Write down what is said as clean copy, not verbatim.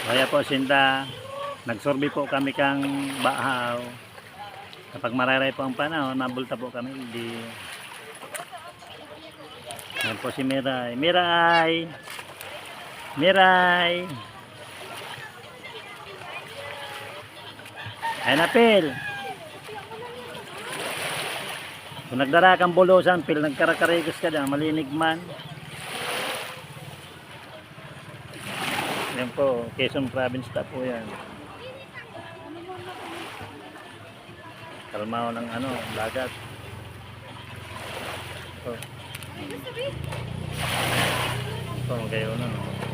Kaya po sinta, nagsorbi po kami kang bahaw. Kapag mararay po ang panahon, nabulta po kami. Hindi. Yan po si Miray. Miray! Miray! Ay na, Pil! Kung nagdara kang bulusan, Pil, nagkarakarigos ka dyan, malinig man. Yan po, Quezon Province ta po yan. Kalmao ng ano, dagat. Ito. Ito, kayo na.